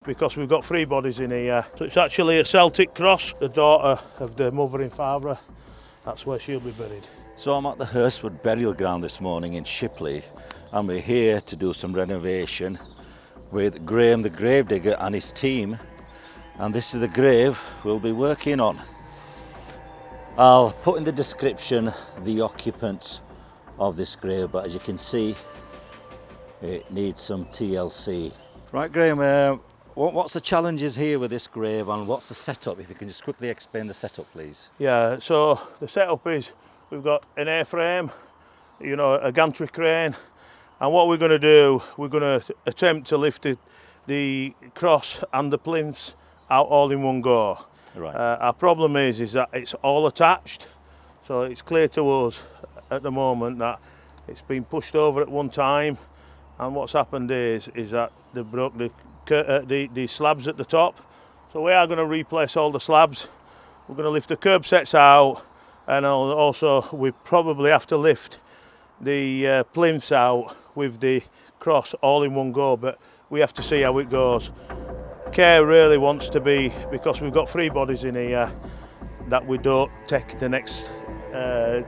because we've got three bodies in here. So it's actually a Celtic cross, the daughter of the mother and father. That's where she'll be buried. So I'm at the Hirst Wood burial ground this morning in Shipley, and we're here to do some renovation with Graham the gravedigger and his team, and this is the grave we'll be working on. I'll put in the description the occupants of this grave, but as you can see it needs some TLC. Right, Graham, what's the challenges here with this grave and what's the setup? If you can just quickly explain the setup, please. Yeah, so the setup is we've got an airframe, you know, a gantry crane, and what we're going to do, we're going to attempt to lift the cross and the plinths out all in one go. Right. Our problem is that it's all attached, so it's clear to us at the moment that it's been pushed over at one time, and what's happened is that they broke the slabs at the top. So we are going to replace all the slabs. We're going to lift the curb sets out, and also we probably have to lift the plinths out with the cross all in one go, but we have to see how it goes. Care really wants to be, because we've got three bodies in here, that we don't take the next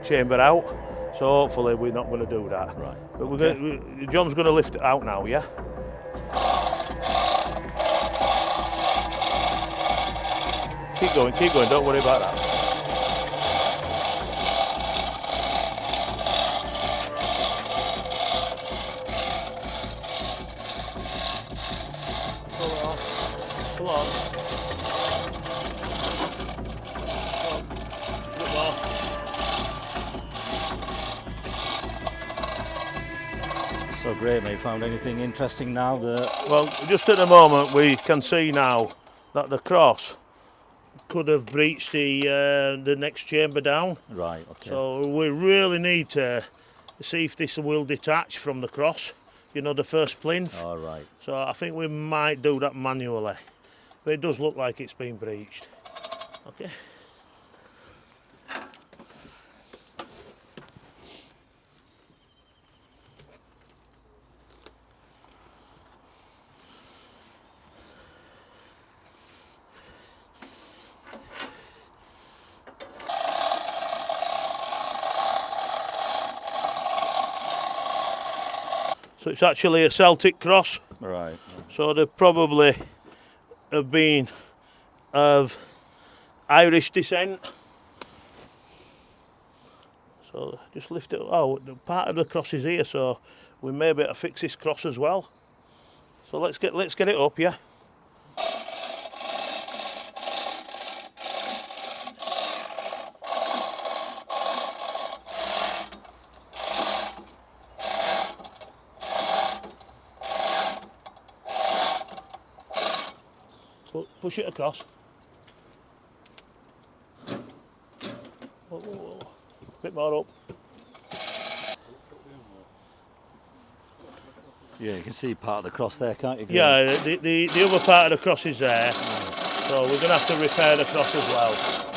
chamber out. So hopefully we're not going to do that. Right. But John's going to lift it out now, yeah? Keep going, don't worry about that. Pull on. So Graham, have you found anything interesting now? Well, just at the moment we can see now that the cross could have breached the next chamber down. Right, okay. So we really need to see if this will detach from the cross, you know, the first plinth. All right. So I think we might do that manually, but it does look like it's been breached. Okay. So it's actually a Celtic cross. Right. So they probably have been of Irish descent. So just lift it. Oh, part of the cross is here, so we may be able to fix this cross as well. So let's get it up, yeah. Push it across. Whoa. Bit more up. Yeah, you can see part of the cross there, can't you? Yeah, the other part of the cross is there. So we're going to have to repair the cross as well.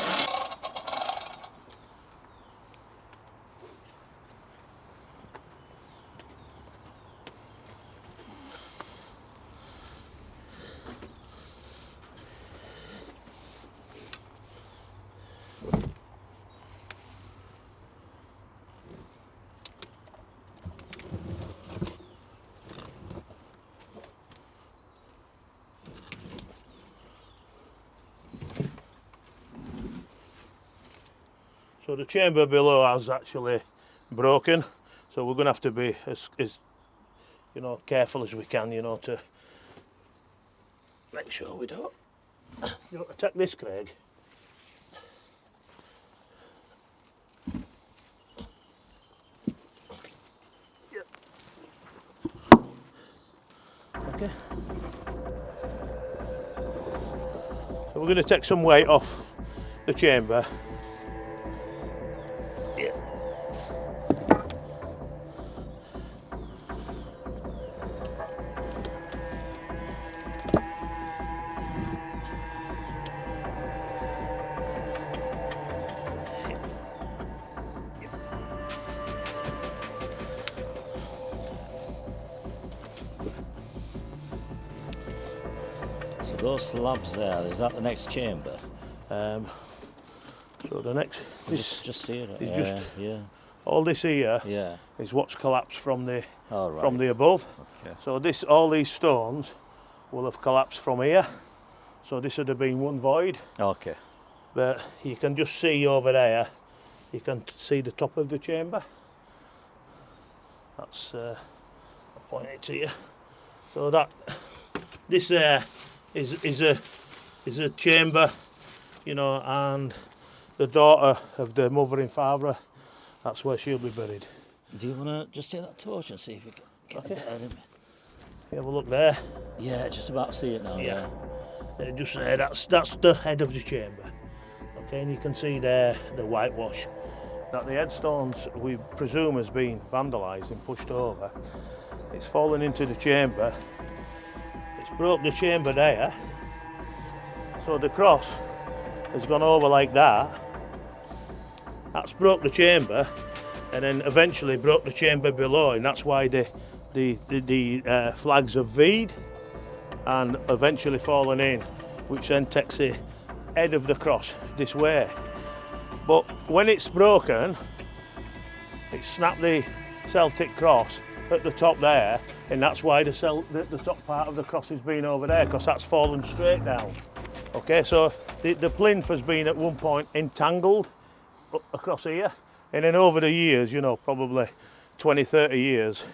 So the chamber below has actually broken, so we're going to have to be as you know, careful as we can, you know, to make sure we don't. You want to take this, Craig? Yep. Okay. So we're going to take some weight off the chamber. So those slabs there, is that the next chamber? So the next, this Just here. is just yeah. all this here Yeah. is what's collapsed from the All right. from the above. Okay. So this, all these stones will have collapsed from here. So this would have been one void. Okay. But you can just see over there. You can see the top of the chamber. That's I'll point it to you. So that this is a chamber, you know, and the daughter of the mother and father, that's where she'll be buried. Do you want to just take that torch and see if you can get a bit ahead of me? You have a look there. Yeah, just about to see it now. Yeah. Just there, that's the head of the chamber. Okay, and you can see there the whitewash. That the headstones we presume has been vandalised and pushed over. It's fallen into the chamber. It's broke the chamber there. So the cross has gone over like that. That's broke the chamber, and then eventually broke the chamber below, and that's why the flags have V'd and eventually fallen in, which then takes the head of the cross this way. But when it's broken, it snapped the Celtic cross at the top there, and that's why the top part of the cross has been over there, because that's fallen straight down. Okay, so the plinth has been at one point entangled across here, and then over the years, you know, probably 20, 30 years,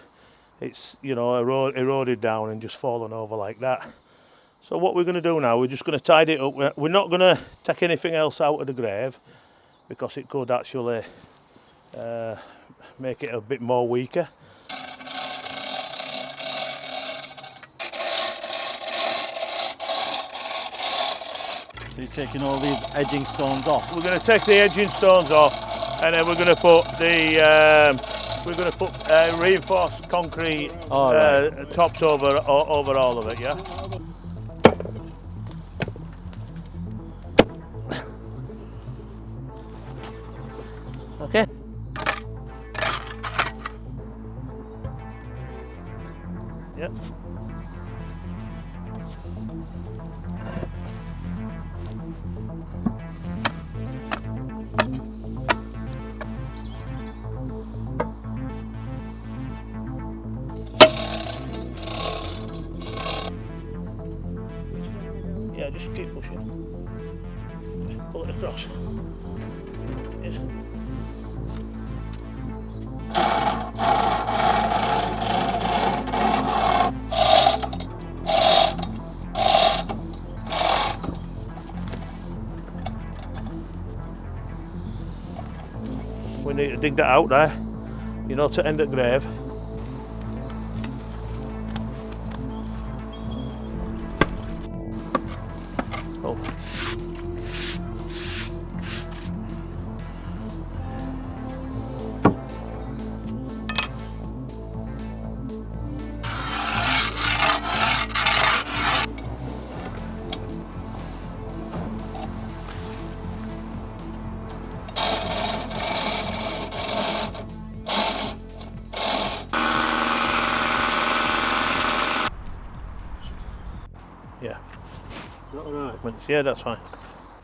it's, you know, eroded down and just fallen over like that. So what we're going to do now, we're just going to tidy it up. We're not going to take anything else out of the grave, because it could actually make it a bit more weaker. So you're taking all these edging stones off? We're going to take the edging stones off, and then we're going to put reinforced concrete tops over all of it. Yeah. Okay. Yep. Yeah, just keep pushing. Pull it across. Yeah. We need to dig that out there, you know, to end the grave. Oh. Yeah. Is that all right? Yeah, that's fine.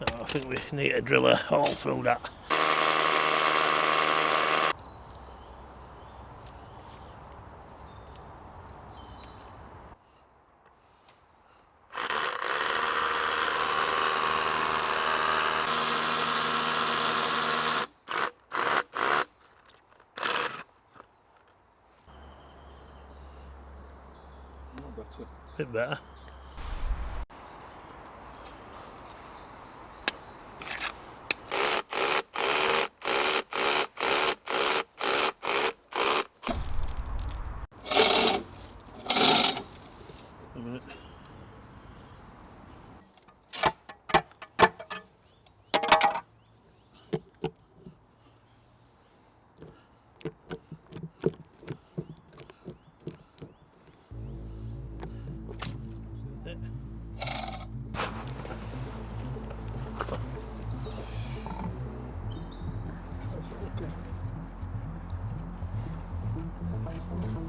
I think we need to drill a hole through that. Bit better. A minute.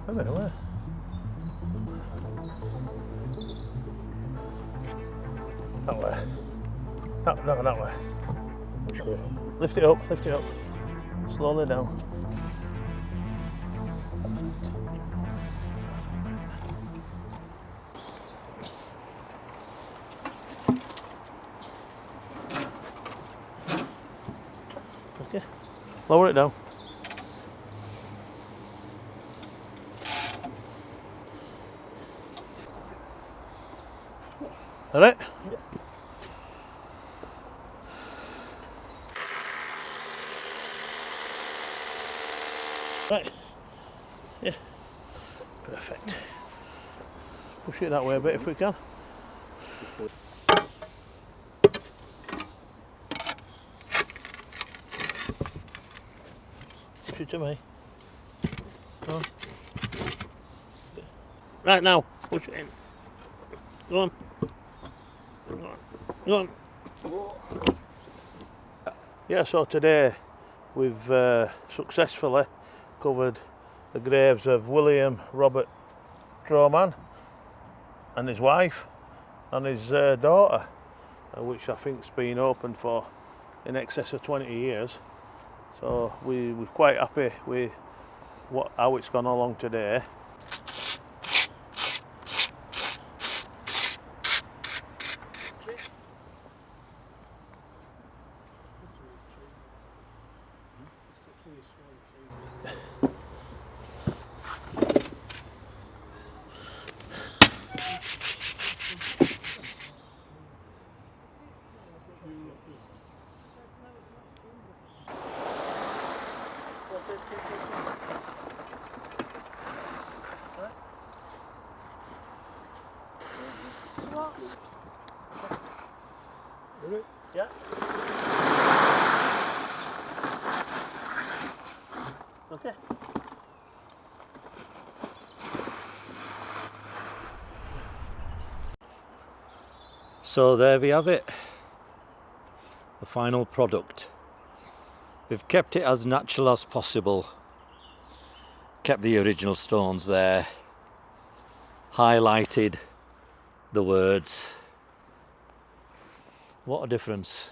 A minute, where? That way. No, that way. Which way? Lift it up, lift it up. Slowly down. Perfect. Okay, lower it down. All right? Yeah. Right. Yeah. Perfect. Push it that way a bit if we can. Push it to me. Go on. Right now, push it in. Go on. Go on. Yeah, so today we've successfully covered the graves of William Robert Troman and his wife and his daughter, which I think's been open for in excess of 20 years. So we're quite happy with how it's gone along today. Yeah. Okay. So there we have it, the final product. We've kept it as natural as possible, kept the original stones there, highlighted the words. What a difference.